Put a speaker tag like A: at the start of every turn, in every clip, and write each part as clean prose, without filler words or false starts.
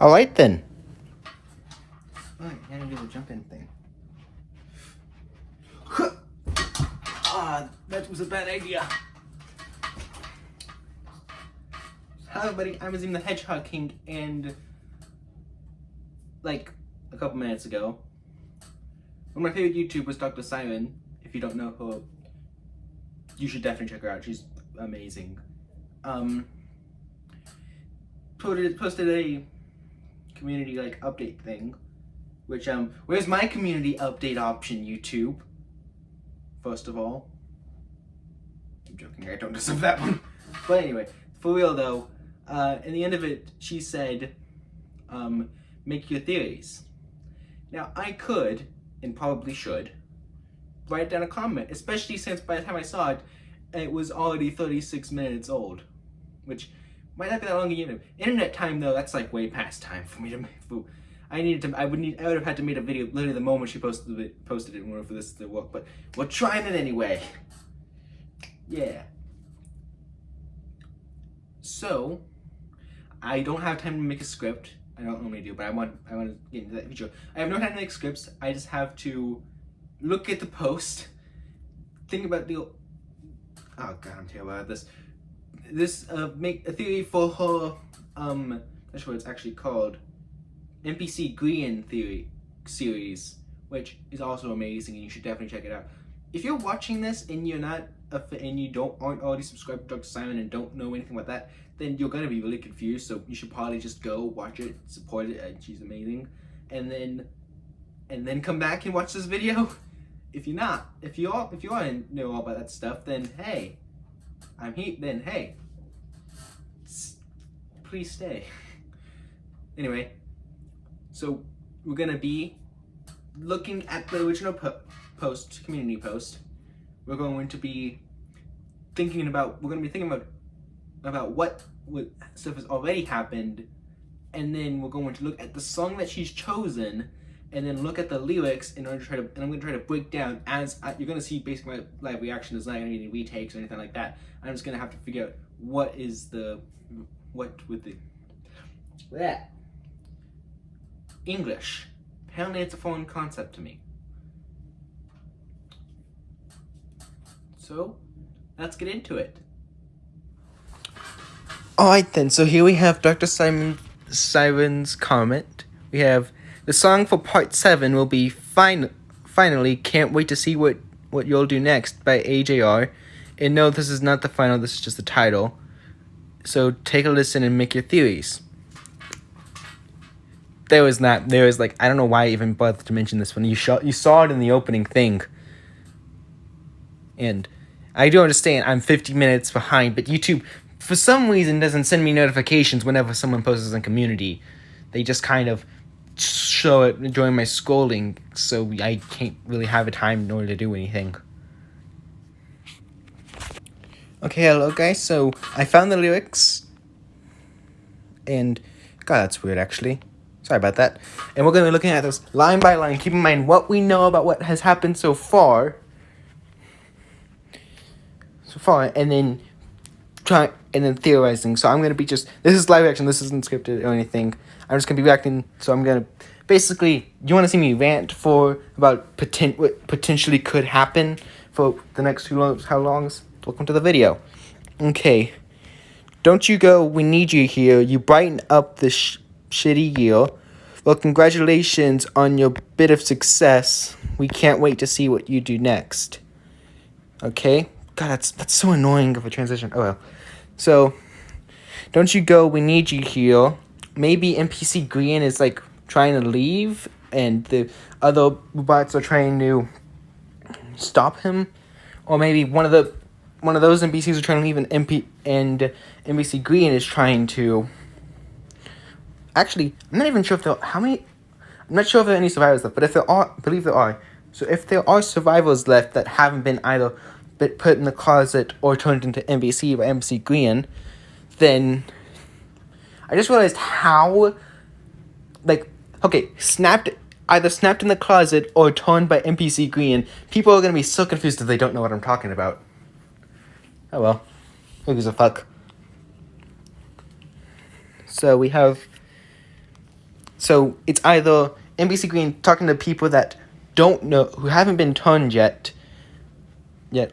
A: Alright then. Alright, I gotta do the jump in thing. That was a bad idea. Hi everybody, I'm Azim the Hedgehog King, and like a couple minutes ago, one of my favorite YouTubers, Dr. Siren. If you don't know her, you should definitely check her out. She's amazing. Posted a community update thing, which where's my community update option, YouTube? First of all, I'm joking, I don't deserve that one. But anyway, for real though, in the end of it, she said, make your theories. Now, I could, and probably should, write down a comment, especially since by the time I saw it, it was already 36 minutes old, which might not be that long in internet time though. That's like way past time for me to make. I would have had to make a video literally the moment she posted it in order for this to work. But we're trying it anyway. Yeah. So I don't have time to make a script. I don't normally do, but I want to get into that feature. I have no time to make scripts. I just have to look at the post, think about the. Oh god, I'm terrible at this. Make a theory for her. That's what it's actually called. NPC Green theory series, which is also amazing, and you should definitely check it out. If you're watching this and you're not and you aren't already subscribed to Dr. Simon and don't know anything about that, then you're gonna be really confused. So you should probably just go watch it, support it, and she's amazing, and then come back and watch this video. If you want to know all about that stuff, then hey, I'm here. Then hey, please stay. Anyway. So we're gonna be looking at the original community post. We're going to be thinking about what stuff has already happened, and then we're going to look at the song that she's chosen, and then look at the lyrics in order to and I'm gonna try to break down you're gonna see basically my live reaction. There's not gonna be any retakes or anything like that. I'm just gonna have to figure out what English. Apparently it's a foreign concept to me. So, let's get into it. Alright then, so here we have Dr. Siren's comment. We have, the song for part 7 will be Finally, Can't Wait to See What You'll Do Next by AJR. And no, this is not the final, this is just the title. So take a listen and make your theories. I don't know why I even bothered to mention this one. You saw it in the opening thing. And I do understand I'm 50 minutes behind, but YouTube, for some reason, doesn't send me notifications whenever someone posts on community. They just kind of show it during my scrolling, so I can't really have a time in order to do anything. Okay, hello guys, so I found the lyrics. And, god, that's weird actually. Sorry about that. And we're going to be looking at this line by line. Keep in mind what we know about what has happened so far. And then theorizing. So I'm going to be this is live action. This isn't scripted or anything. I'm just going to be reacting. So I'm going to, basically, you want to see me rant about what potentially could happen for the next how longs? Welcome to the video. Okay. Don't you go, we need you here. You brighten up the shitty year. Well, congratulations on your bit of success. We can't wait to see what you do next. Okay? God, that's so annoying of a transition. Oh well. So, don't you go, we need you here. Maybe NPC Green is trying to leave, and the other robots are trying to stop him. Or maybe one of those NPCs are trying to leave, and NPC Green is trying to. Actually, I'm not even sure if I'm not sure if there are any survivors left, but if there are, I believe there are. So if there are survivors left that haven't been either put in the closet or turned into NPC by NPC Green, then I just realized how, either snapped in the closet or turned by NPC Green. People are going to be so confused if they don't know what I'm talking about. Oh well. Who gives a fuck? So we have So it's either NPC Green talking to people that don't know, who haven't been turned yet,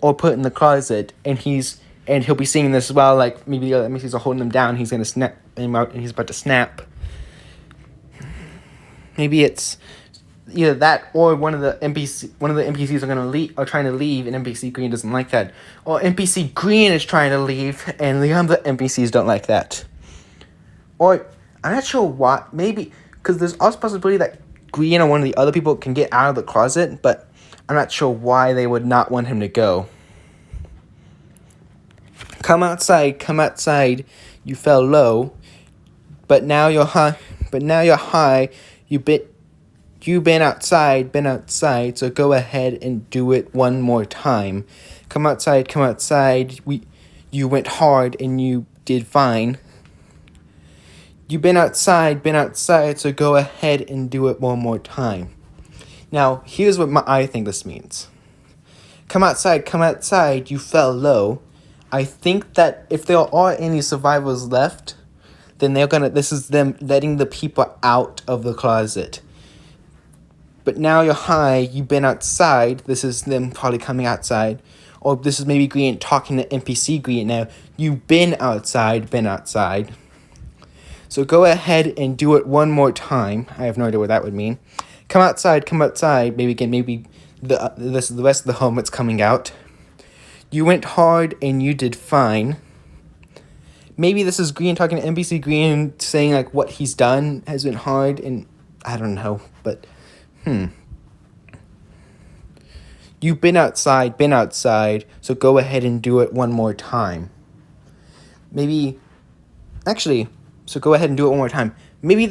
A: or put in the closet, and he'll be seeing this while like maybe the other NPCs are holding him down. He's gonna snap him out, and he's about to snap. Maybe it's either that, or one of the NPCs are gonna leave, are trying to leave, and NPC Green doesn't like that, or NPC Green is trying to leave, and the other NPCs don't like that. Or I'm not sure why. Maybe because there's also a possibility that Green or one of the other people can get out of the closet, but I'm not sure why they would not want him to go. Come outside, you fell low, but now you're high, you've been outside, so go ahead and do it one more time. Come outside, you went hard and you did fine. You've been outside, so go ahead and do it one more time. Now, here's what I think this means. Come outside, you fell low. I think that if there are any survivors left, then this is them letting the people out of the closet. But now you're high, you've been outside, this is them probably coming outside. Or this is maybe Green talking to NPC Green now. You've been outside. So go ahead and do it one more time. I have no idea what that would mean. Come outside. Maybe the rest of the helmet's coming out. You went hard and you did fine. Maybe this is Green talking to NPC Green, saying like what he's done has been hard, and I don't know, but You've been outside, so go ahead and do it one more time. So go ahead and do it one more time. Maybe one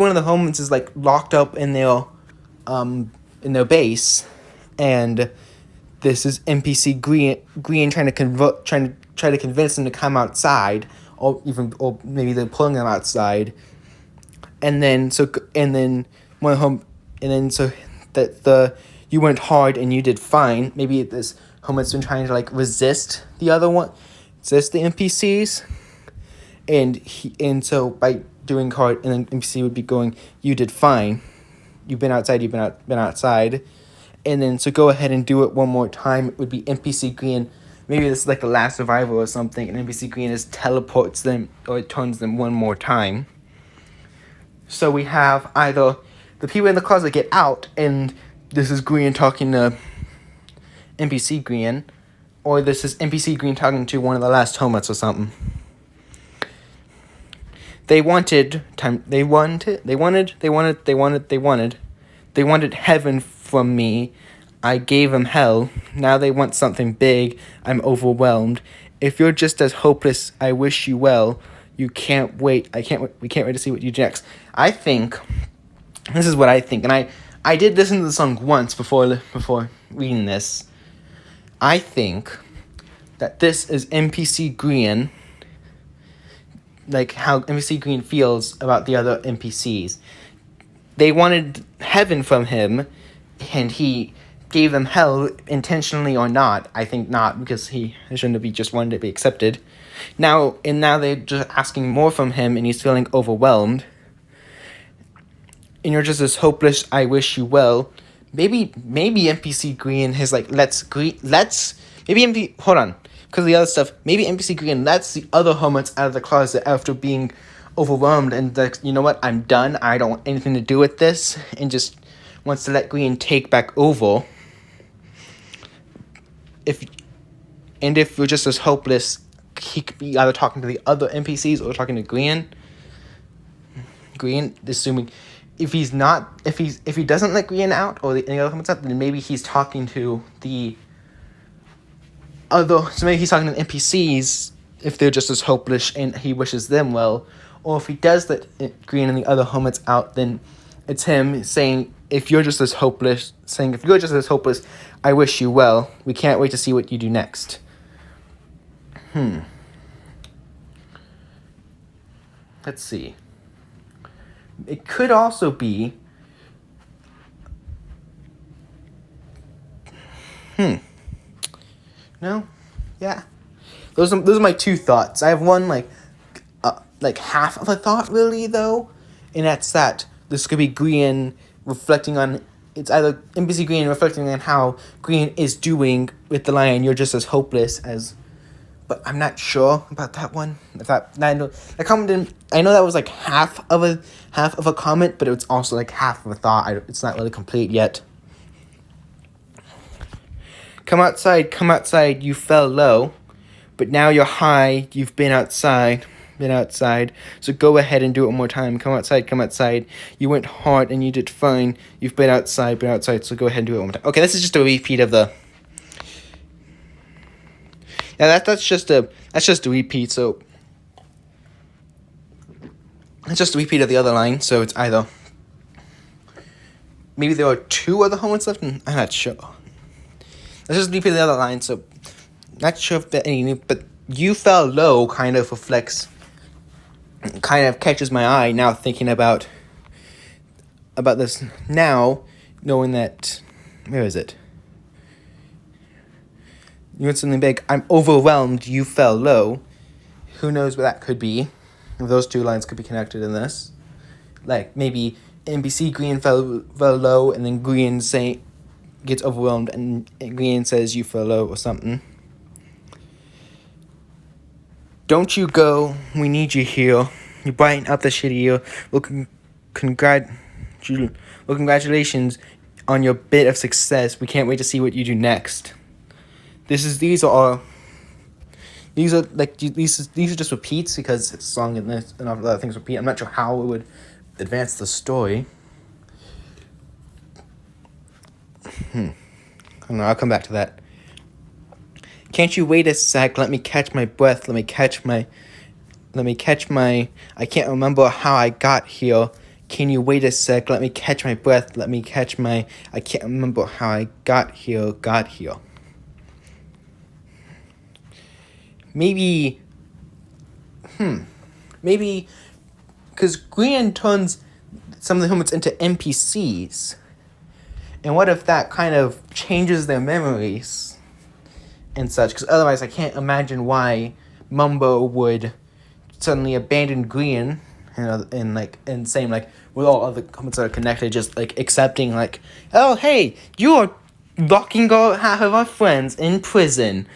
A: of the homies is like locked up in their base, and this is NPC Green trying to convince them to come outside, or maybe they're pulling them outside, and then you went hard and you did fine. Maybe this homo's been trying to like resist the NPCs. And so by doing hard, and then NPC would be going, you did fine. You've been outside, been outside. And then so go ahead and do it one more time. It would be NPC Green. Maybe this is like the last survivor or something, and NPC Green just teleports them or turns them one more time. So we have either the people in the closet get out, and this is Green talking to NPC Green, or this is NPC Green talking to one of the last homies or something. They wanted heaven from me. I gave them hell. Now they want something big. I'm overwhelmed. If you're just as hopeless, I wish you well. We can't wait to see what you do next. I think, this is what I think, and I did listen to the song once before reading this. I think that this is NPC Green, like how NPC Green feels about the other NPCs. They wanted heaven from him, and he gave them hell, intentionally or not. I think not, because he shouldn't have just wanted to be accepted. Now they're just asking more from him, and he's feeling overwhelmed. And you're just as hopeless, I wish you well. Maybe NPC Green has like, hold on, because of the other stuff, maybe NPC Green lets the other homies out of the closet after being overwhelmed, and like, you know what, I'm done, I don't want anything to do with this, and just wants to let Green take back over. If you're just as hopeless, he could be either talking to the other NPCs or talking to Green. Assuming if he doesn't let Green out or any other homies out, then maybe he's talking to the other. So maybe he's talking to the NPCs if they're just as hopeless and he wishes them well. Or if he does let Green and the other homies out, then it's him saying, if you're just as hopeless, I wish you well. We can't wait to see what you do next. Let's see. It could also be... No? Yeah. Those are my two thoughts. I have one, like... like half of a thought really though, and that's that this could be Green reflecting on. It's either NPC Green reflecting on how Green is doing with the line, "You're just as hopeless as," but I'm not sure about that one. If that I know that comment didn't. I know that was like half of a comment, but it was also like half of a thought. It's not really complete yet. Come outside, you fell low, but now you're high, you've been outside, so go ahead and do it one more time. Come outside, you went hard and you did fine, you've been outside, so go ahead and do it one more time. Okay, this is just a repeat of the, yeah, that's just a repeat, so, it's just a repeat of the other line, so it's either, maybe there are 2 other homeworks left, and I'm not sure. Let's just repeat the other line, so not sure if that any new, but you fell low kind of catches my eye now thinking about this now, knowing that, where is it? You want something big, I'm overwhelmed, you fell low. Who knows what that could be? If those 2 lines could be connected in this. Like, maybe NPC Green fell low, and then Green gets overwhelmed, and Green says you fell low or something. Don't you go, we need you here. You brighten up the shitty year. Well, congratulations on your bit of success. We can't wait to see what you do next. These are just repeats because it's a song and other things repeat. I'm not sure how it would advance the story. I don't know, I'll come back to that. Can't you wait a sec? Let me catch my breath. I can't remember how I got here. Can you wait a sec? Let me catch my breath. I can't remember how I got here. Maybe, because Green turns some of the humans into NPCs. And what if that kind of changes their memories and such? Because otherwise I can't imagine why Mumbo would suddenly abandon Green and saying like, with all other comments that are connected, just like accepting like, oh hey, you are locking half of our friends in prison.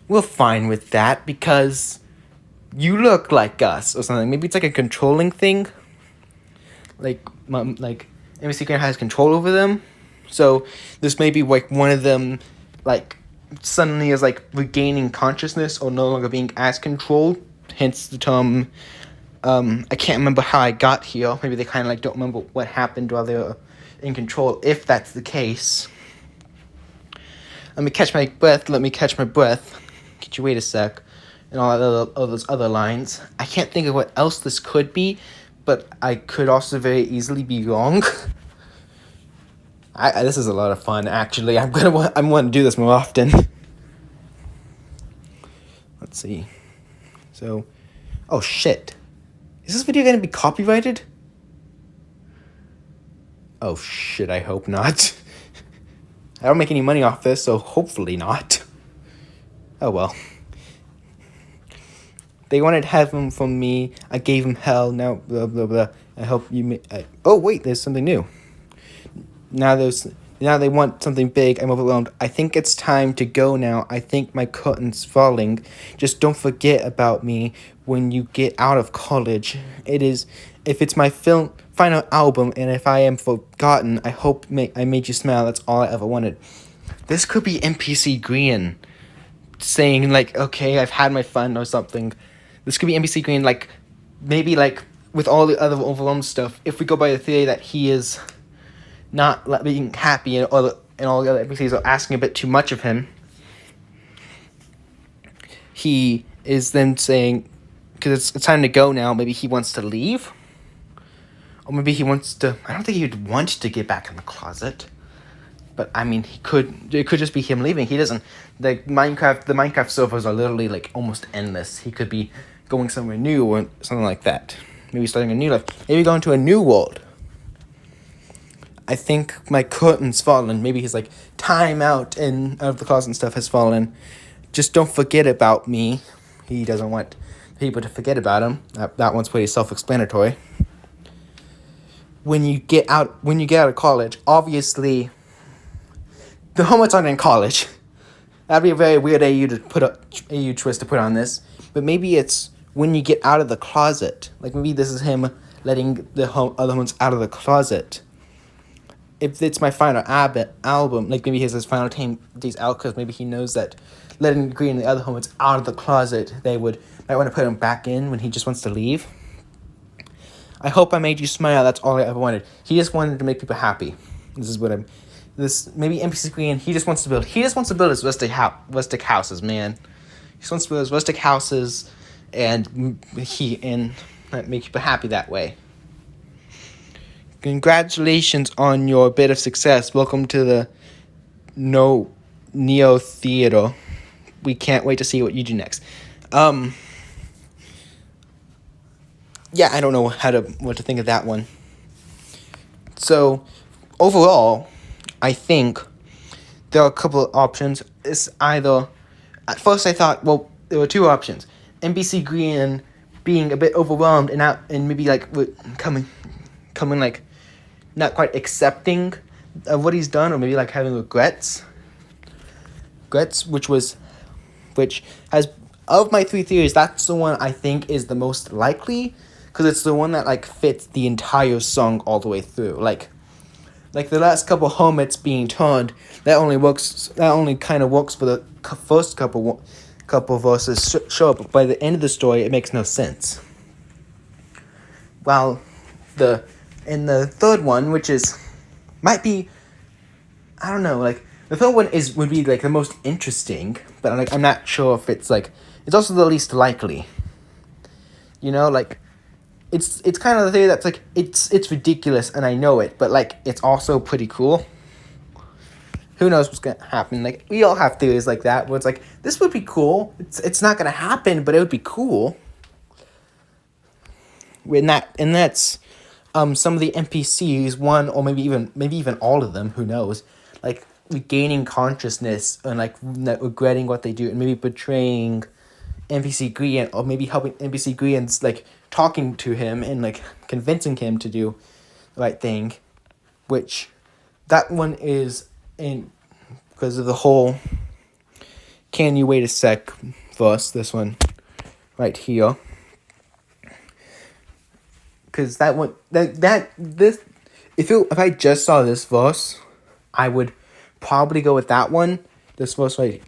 A: We're fine with that because you look like us or something. Maybe it's like a controlling thing. Like NPC Green has control over them. So this may be like one of them like suddenly is like regaining consciousness or no longer being as controlled. Hence the term, I can't remember how I got here. Maybe they kind of like don't remember what happened while they were in control, if that's the case. Let me catch my breath. Could you wait a sec? And all those other lines. I can't think of what else this could be, but I could also very easily be wrong. This is a lot of fun, actually. I'm want to do this more often. Let's see. So, oh shit. Is this video going to be copyrighted? Oh shit, I hope not. I don't make any money off this, so hopefully not. Oh well. They wanted heaven from me. I gave them hell. Now blah blah blah. I hope you oh wait, there's something new. Now they want something big. I'm overwhelmed. I think it's time to go now. I think my curtain's falling. Just don't forget about me when you get out of college. If it's my final album, and if I am forgotten, I hope I made you smile. That's all I ever wanted. This could be NPC Green saying like, okay, I've had my fun or something. This could be NPC Green like, maybe like with all the other overwhelmed stuff. If we go by the theory that he is not being happy and all the other NPCs are asking a bit too much of him, he is then saying, because it's time to go now, maybe he wants to leave? Or maybe he wants to, I don't think he would want to get back in the closet. But I mean, it could just be him leaving. He doesn't, the Minecraft servers are literally like almost endless. He could be going somewhere new or something like that. Maybe starting a new life. Maybe going to a new world. I think my curtain's fallen. Maybe he's like, time out and out of the closet and stuff has fallen. Just don't forget about me. He doesn't want people to forget about him. That one's pretty self-explanatory. When you get out of college, obviously, the homies aren't in college. That'd be a very weird AU twist to put on this. But maybe it's when you get out of the closet. Like maybe this is him letting the other homies out of the closet. If it's my final album, like maybe he has his final days out because maybe he knows that letting Green and the other homies out of the closet, might want to put him back in when he just wants to leave. I hope I made you smile. That's all I ever wanted. He just wanted to make people happy. Maybe NPC Green. He just wants to build his rustic houses, man. He just wants to build his rustic houses, and make people happy that way. Congratulations on your bit of success. Welcome to the Neo Theater. We can't wait to see what you do next. Yeah, I don't know what to think of that one. So, overall, I think there are a couple of options. It's either, at first I thought, well, there were two options. NPC Green being a bit overwhelmed and maybe like coming like not quite accepting of what he's done, or maybe like having regrets, which has, of my three theories, that's the one I think is the most likely, because it's the one that like fits the entire song all the way through. Like the last couple helmets being turned, that only kind of works for the first couple verses show, but by the end of the story it makes no sense. While in the third one, which might be, I don't know, like the third one would be like the most interesting, but I'm not sure if it's also the least likely. You know, like it's kind of the theory that's like it's ridiculous and I know it, but like it's also pretty cool. Who knows what's gonna happen? Like we all have theories like that where it's like this would be cool. It's not gonna happen, but it would be cool. That's some of the NPCs, one or maybe even all of them, who knows, like regaining consciousness and like regretting what they do and maybe betraying NPC Green, or maybe helping NPC Green's like talking to him and like convincing him to do the right thing, which that one is in because of the whole "can you wait a sec" verse, this one right here. Because that one, if I just saw this verse, I would probably go with that one. This verse right.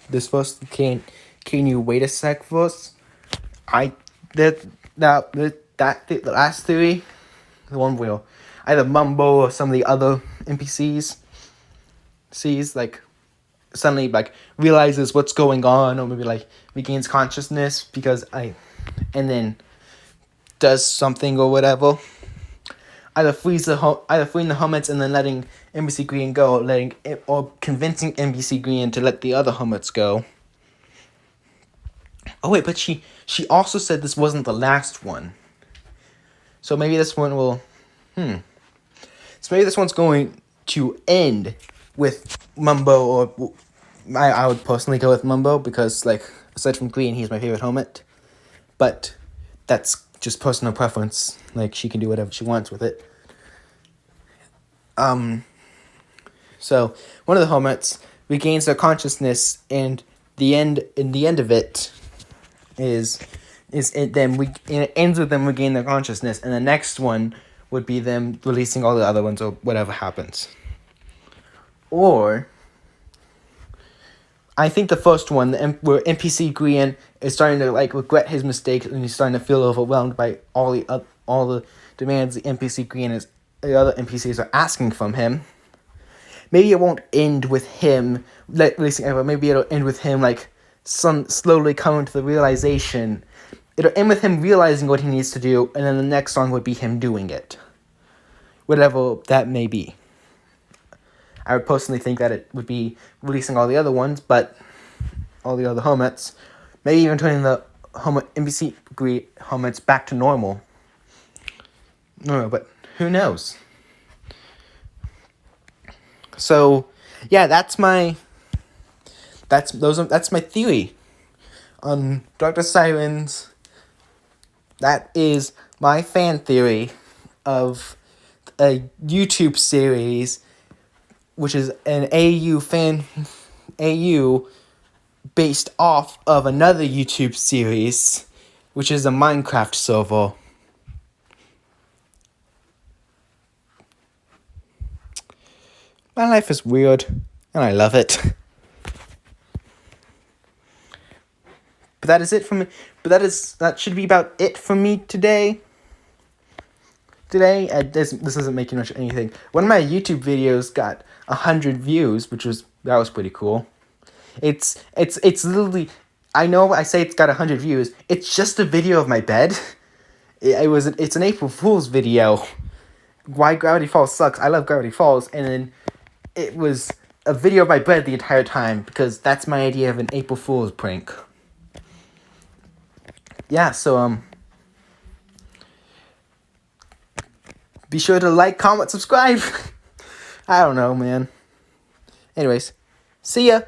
A: This verse, can you wait a sec verse? The last theory, the one where either Mumbo or some of the other NPCs sees like suddenly like realizes what's going on, or maybe like regains consciousness and then does something or whatever. Either freeing the helmets and then letting NPC Green go, or convincing NPC Green to let the other helmets go. Oh wait, but she also said this wasn't the last one. So maybe this one will, So maybe this one's going to end with Mumbo, or I would personally go with Mumbo because, like, aside from Green, he's my favorite helmet. But that's just personal preference. Like, she can do whatever she wants with it. So one of the helmets regains their consciousness, and in the end of it it ends with them regaining their consciousness, and the next one would be them releasing all the other ones, or whatever happens. Or I think the first one, where NPC Green is starting to like regret his mistakes, and he's starting to feel overwhelmed by all the demands the NPC Green the other NPCs are asking from him. Maybe it won't end with him releasing everyone. Maybe it'll end with him like slowly coming to the realization. It'll end with him realizing what he needs to do, and then the next song would be him doing it. Whatever that may be. I would personally think that it would be releasing all the other ones, but all the other helmets, maybe even turning the NPC Green helmets back to normal. No, but who knows? So, yeah, that's my theory. on Dr. Sirens. That is my fan theory of a YouTube series, which is an AU based off of another YouTube series, which is a Minecraft server. My life is weird, and I love it. But that is it for me. That should be about it for me today. This doesn't make much anything. One of my YouTube videos got 100 views, that was pretty cool. It's literally, I know I say it's got 100 views. It's just a video of my bed. It's an April Fool's video. Why Gravity Falls sucks. I love Gravity Falls, and then it was a video of my bed the entire time because that's my idea of an April Fool's prank. Yeah, so be sure to like, comment, subscribe. I don't know, man. Anyways, see ya.